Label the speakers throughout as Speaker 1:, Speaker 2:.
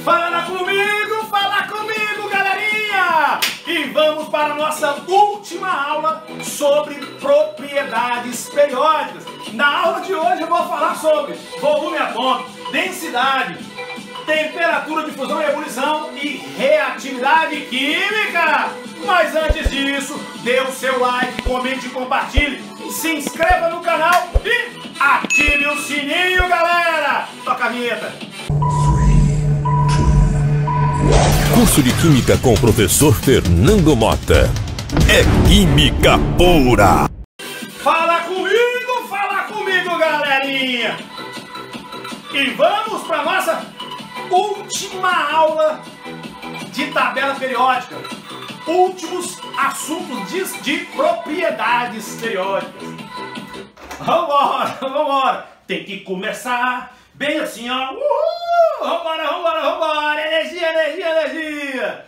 Speaker 1: Fala comigo, galerinha! E vamos para a nossa última aula sobre propriedades periódicas. Na aula de hoje eu vou falar sobre volume atômico, densidade, temperatura de fusão e ebulição e reatividade química. Mas antes disso, dê o seu like, comente e compartilhe. Se inscreva no canal e ative o sininho, galera! Toca a vinheta!
Speaker 2: Curso de Química com o professor Fernando Mota. É química pura!
Speaker 1: Fala comigo, galerinha! E vamos para a nossa última aula de tabela periódica. Últimos assuntos de propriedades periódicas. Vambora! Tem que começar bem assim, ó. Vambora! Energia!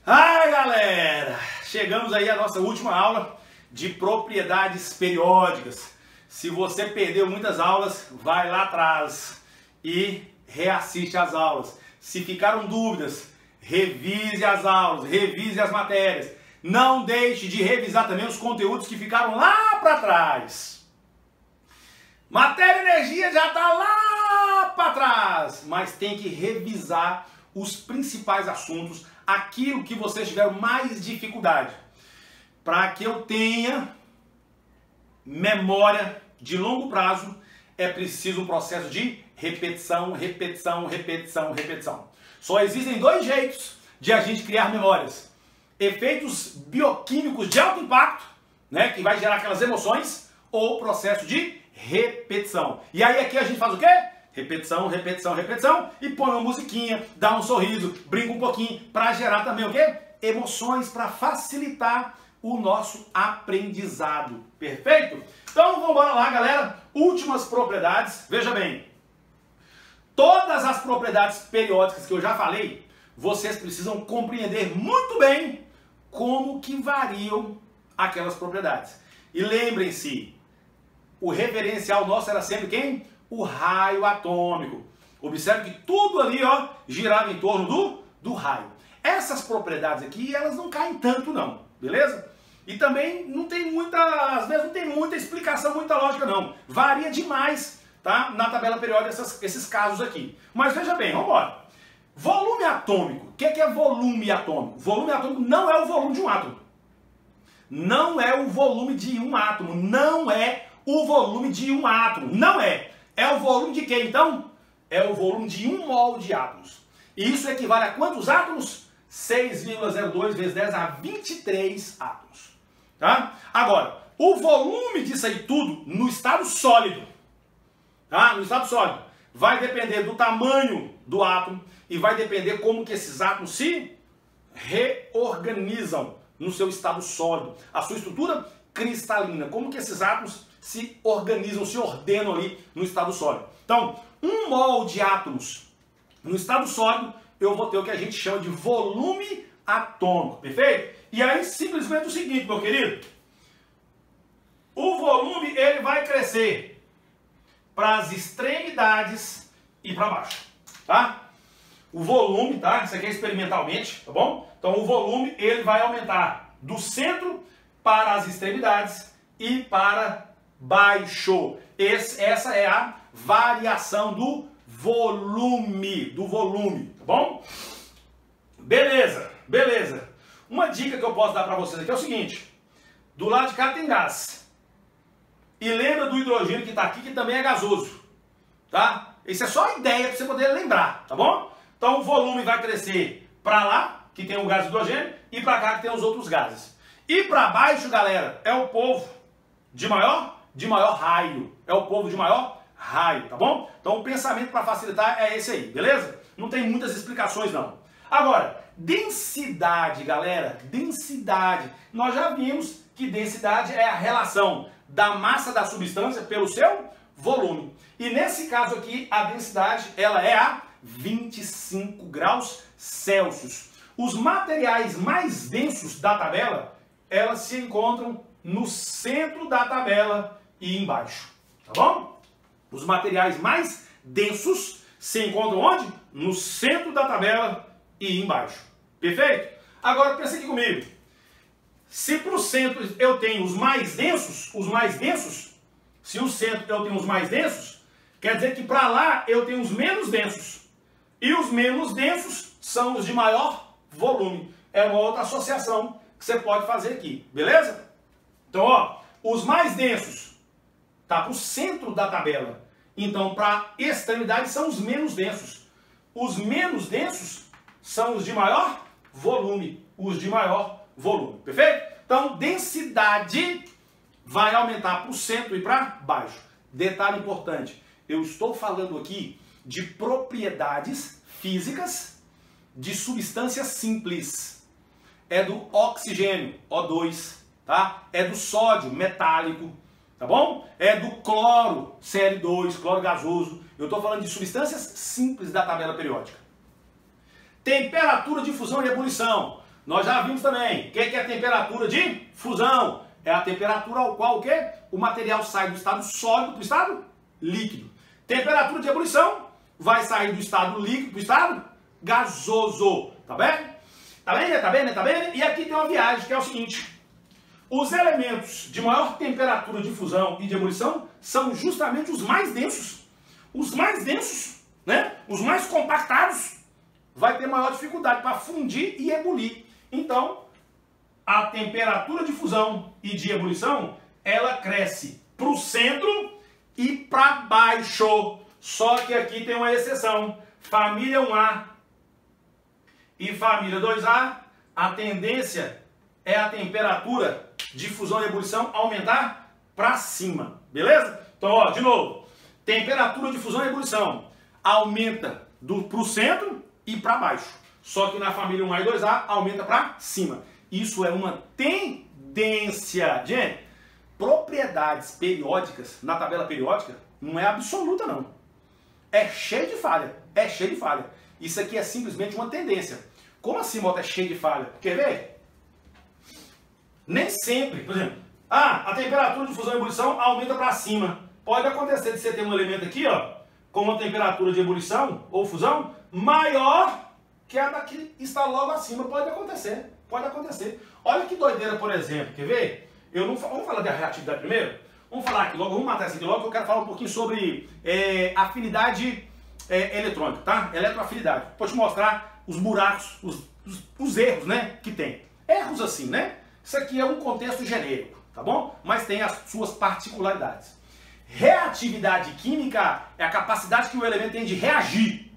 Speaker 1: Ai, galera! Chegamos aí à nossa última aula de propriedades periódicas. Se você perdeu muitas aulas, vai lá atrás e reassiste as aulas. Se ficaram dúvidas, revise as aulas, revise as matérias. Não deixe de revisar também os conteúdos que ficaram lá para trás. Matéria e energia já está lá para trás, mas tem que revisar os principais assuntos, aquilo que vocês tiveram mais dificuldade, para que eu tenha memória de longo prazo. É preciso um processo de repetição. Só existem dois jeitos de a gente criar memórias: efeitos bioquímicos de alto impacto, né, que vai gerar aquelas emoções, ou processo de repetição. E aí aqui a gente faz o quê? Repetição, e põe uma musiquinha, dá um sorriso, brinca um pouquinho, para gerar também o quê? Emoções, para facilitar o nosso aprendizado. Perfeito? Então vamos lá, galera. Últimas propriedades. Veja bem, todas as propriedades periódicas que eu já falei, vocês precisam compreender muito bem como que variam aquelas propriedades. E lembrem-se, o referencial nosso era sempre quem? O raio atômico. Observe que tudo ali, ó, girava em torno do raio. Essas propriedades aqui, elas não caem tanto não, beleza? E também não tem muita, às vezes não tem muita explicação, muita lógica não. Varia demais, tá? Na tabela periódica esses casos aqui. Mas veja bem, vamos embora. Volume atômico. O que é volume atômico? Volume atômico não é o volume de um átomo. Não é o volume de um átomo. Não é o volume de um átomo. Não é. É o volume de quê, então? É o volume de 1 mol de átomos. E isso equivale a quantos átomos? 6,02 vezes 10 a 23 átomos. Tá? Agora, o volume disso aí tudo no estado sólido, tá? No estado sólido, vai depender do tamanho do átomo e vai depender como que esses átomos se reorganizam no seu estado sólido. A sua estrutura cristalina, como que esses átomos se organizam, se ordenam ali no estado sólido. Então, 1 mol de átomos no estado sólido, eu vou ter o que a gente chama de volume atômico, perfeito? E aí, simplesmente o seguinte, meu querido, o volume, ele vai crescer para as extremidades e para baixo, tá? O volume, tá? Isso aqui é experimentalmente, tá bom? Então, o volume, ele vai aumentar do centro para as extremidades e para baixo. Essa é a variação do volume, tá bom? Beleza. Uma dica que eu posso dar para vocês aqui é o seguinte: do lado de cá tem gás. E lembra do hidrogênio que está aqui, que também é gasoso, tá? Isso é só ideia para você poder lembrar, tá bom? Então o volume vai crescer para lá, que tem o gás de hidrogênio, e para cá que tem os outros gases. E para baixo, galera, é o povo de maior raio. É o povo de maior raio, tá bom? Então o pensamento para facilitar é esse aí, beleza? Não tem muitas explicações não. Agora, densidade, galera, densidade. Nós já vimos que densidade é a relação da massa da substância pelo seu volume. E nesse caso aqui, a densidade, ela é a 25 graus Celsius. Os materiais mais densos da tabela, elas se encontram no centro da tabela e embaixo, tá bom? Os materiais mais densos se encontram onde? No centro da tabela e embaixo. Perfeito? Agora pensa aqui comigo. Se para o centro eu tenho os mais densos, se o centro eu tenho os mais densos, quer dizer que para lá eu tenho os menos densos. E os menos densos são os de maior volume. É uma outra associação que você pode fazer aqui, beleza? Então, ó, os mais densos tá para o centro da tabela. Então, para a extremidade são os menos densos. Os menos densos são os de maior volume. Os de maior volume, perfeito? Então, densidade vai aumentar para o centro e para baixo. Detalhe importante, eu estou falando aqui de propriedades físicas de substâncias simples. É do oxigênio, O2, tá? É do sódio, metálico, tá bom? É do cloro, Cl2, cloro gasoso. Eu estou falando de substâncias simples da tabela periódica. Temperatura de fusão e ebulição. Nós já vimos também. O que é a temperatura de fusão? É a temperatura ao qual o quê? O material sai do estado sólido para o estado líquido. Temperatura de ebulição vai sair do estado líquido para o estado gasoso. Tá bem? Tá bem? Tá bem? Tá bem? E aqui tem uma viagem que é o seguinte. Os elementos de maior temperatura de fusão e de ebulição são justamente os mais densos. Os mais densos, né? Os mais compactados vai ter maior dificuldade para fundir e ebulir. Então, a temperatura de fusão e de ebulição, ela cresce para o centro e para baixo. Só que aqui tem uma exceção. Família 1A e família 2A, a tendência é a temperatura de fusão e ebulição aumentar para cima. Beleza? Então, ó, de novo. Temperatura de fusão e ebulição aumenta para o centro e para baixo. Só que na família 1A e 2A aumenta para cima. Isso é uma tendência. Gente, propriedades periódicas na tabela periódica não é absoluta, não. É cheio de falha. É cheio de falha. Isso aqui é simplesmente uma tendência. Como assim, Mota, é cheio de falha? Quer ver? Nem sempre. Por exemplo, a temperatura de fusão e ebulição aumenta para cima. Pode acontecer de você ter um elemento aqui, ó, com uma temperatura de ebulição ou fusão maior que a daqui está logo acima. Pode acontecer. Pode acontecer. Olha que doideira, por exemplo. Quer ver? Vamos falar da reatividade primeiro? Vamos falar aqui logo, vamos matar isso aqui logo, que eu quero falar um pouquinho sobre afinidade eletrônica, tá? Eletroafinidade. Vou te mostrar os buracos, os erros, né, que tem. Erros assim, né? Isso aqui é um contexto genérico, tá bom? Mas tem as suas particularidades. Reatividade química é a capacidade que o elemento tem de reagir.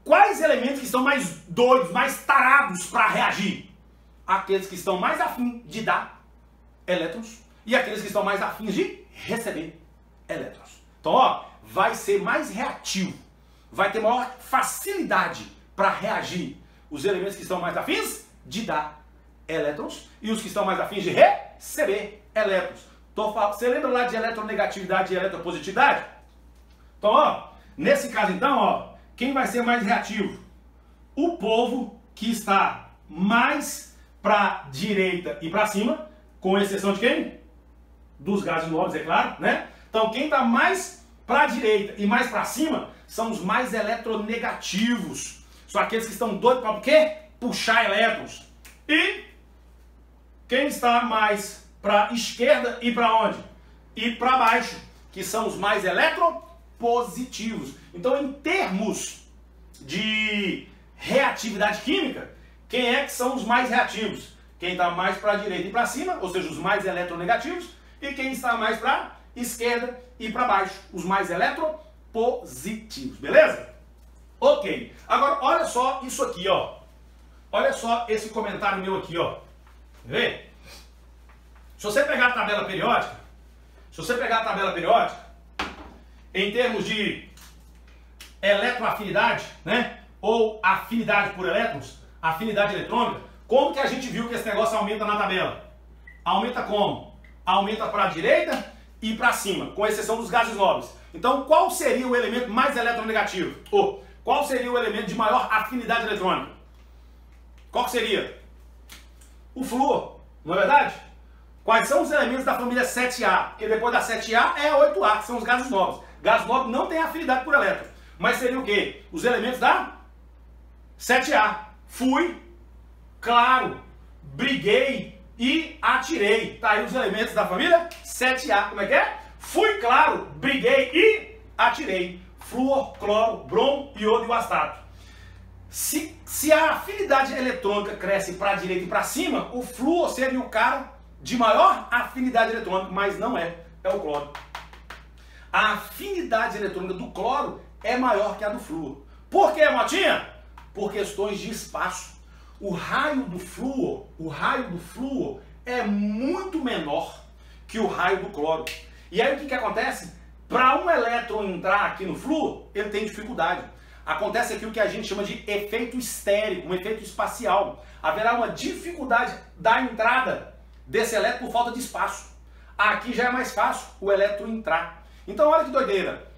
Speaker 1: Quais elementos que estão mais doidos, mais tarados para reagir? Aqueles que estão mais afins de dar elétrons e aqueles que estão mais afins de receber elétrons. Então, ó, vai ser mais reativo, vai ter maior facilidade para reagir os elementos que estão mais afins de dar elétrons e os que estão mais afins de receber elétrons. Você lembra lá de eletronegatividade e eletropositividade? Então, ó, nesse caso então, ó, quem vai ser mais reativo? O povo que está mais para a direita e para cima, com exceção de quem? Dos gases nobres, é claro, né? Então, quem está mais para a direita e mais para cima são os mais eletronegativos. São aqueles que estão doidos para o quê? Puxar elétrons. E quem está mais para a esquerda e para onde? E para baixo, que são os mais eletropositivos. Então, em termos de reatividade química, quem é que são os mais reativos? Quem está mais para a direita e para cima, ou seja, os mais eletronegativos, e quem está mais para a esquerda e para baixo, os mais eletropositivos, beleza? Ok. Agora, olha só isso aqui, ó. Olha só esse comentário meu aqui, ó. Vê? Se você pegar a tabela periódica, em termos de eletroafinidade, né? Ou afinidade por elétrons, afinidade eletrônica, como que a gente viu que esse negócio aumenta na tabela? Aumenta como? Aumenta para a direita e para cima, com exceção dos gases nobres. Então, qual seria o elemento mais eletronegativo? Ou qual seria o elemento de maior afinidade eletrônica? Qual que seria? O flúor, não é verdade? Quais são os elementos da família 7A? Porque depois da 7A é a 8A, que são os gases nobres. Gases nobres não têm afinidade por elétron. mas seria o quê? Os elementos da 7A. Fui, claro, briguei e atirei. Tá aí os elementos da família 7A. Como é que é? Fui, claro, briguei e atirei. Flúor, cloro, brom, iodo e o astato. Se a afinidade eletrônica cresce para a direita e para cima, o flúor seria o cara de maior afinidade eletrônica, mas não é. É o cloro. A afinidade eletrônica do cloro é maior que a do flúor. Por quê, Motinha? Por questões de espaço. O raio do flúor é muito menor que o raio do cloro. E aí o que acontece? Para um elétron entrar aqui no flúor, ele tem dificuldade. Acontece aqui o que a gente chama de efeito estérico, um efeito espacial. Haverá uma dificuldade da entrada desse elétron por falta de espaço. Aqui já é mais fácil o elétron entrar. Então olha que doideira.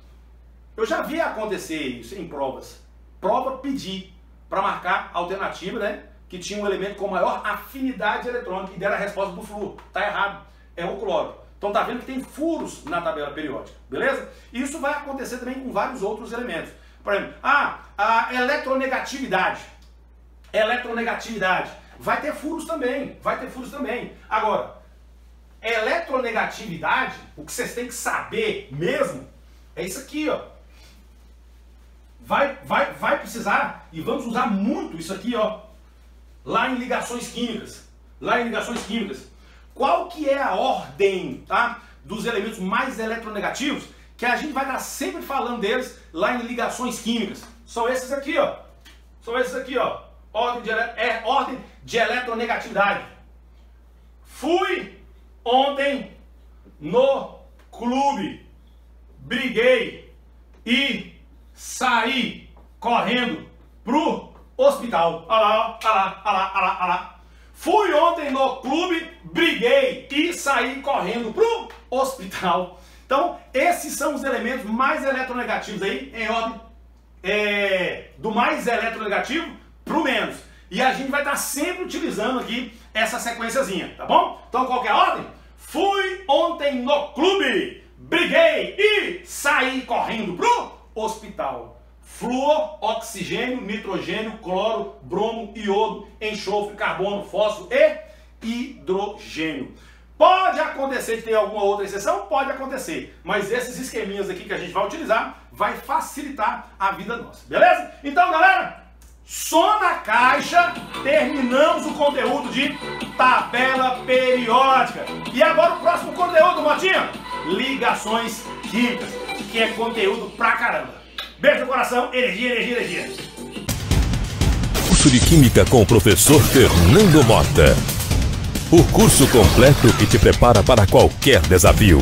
Speaker 1: Eu já vi acontecer isso em provas. Prova pedir para marcar a alternativa, né, que tinha um elemento com maior afinidade eletrônica e deram a resposta do flúor. Tá errado. É o cloro. Então tá vendo que tem furos na tabela periódica, beleza? Isso vai acontecer também com vários outros elementos. Por exemplo, a eletronegatividade. Eletronegatividade. Vai ter furos também, Agora, eletronegatividade, o que vocês têm que saber mesmo, é isso aqui, ó. Vai precisar, e vamos usar muito isso aqui, ó, lá em ligações químicas. Qual que é a ordem, tá, dos elementos mais eletronegativos, que a gente vai estar sempre falando deles lá em ligações químicas? São esses aqui, ó. Ordem de eletronegatividade. Fui ontem no clube, briguei e saí correndo pro hospital. Olha lá. Fui ontem no clube, briguei e saí correndo pro hospital. Então, esses são os elementos mais eletronegativos aí, em ordem do mais eletronegativo pro menos. E a gente vai estar sempre utilizando aqui essa sequenciazinha, tá bom? Então, qual que é a ordem? Fui ontem no clube, briguei e saí correndo pro hospital. Flúor, oxigênio, nitrogênio, cloro, bromo, iodo, enxofre, carbono, fósforo e hidrogênio. Pode acontecer de ter alguma outra exceção? Pode acontecer. Mas esses esqueminhas aqui que a gente vai utilizar vai facilitar a vida nossa. Beleza? Então, galera, som na caixa, terminamos o conteúdo de tabela periódica. E agora o próximo conteúdo, Motinha? Ligações químicas, que é conteúdo pra caramba. Beijo no coração, energia.
Speaker 2: Curso de Química com o professor Fernando Mota. O curso completo que te prepara para qualquer desafio.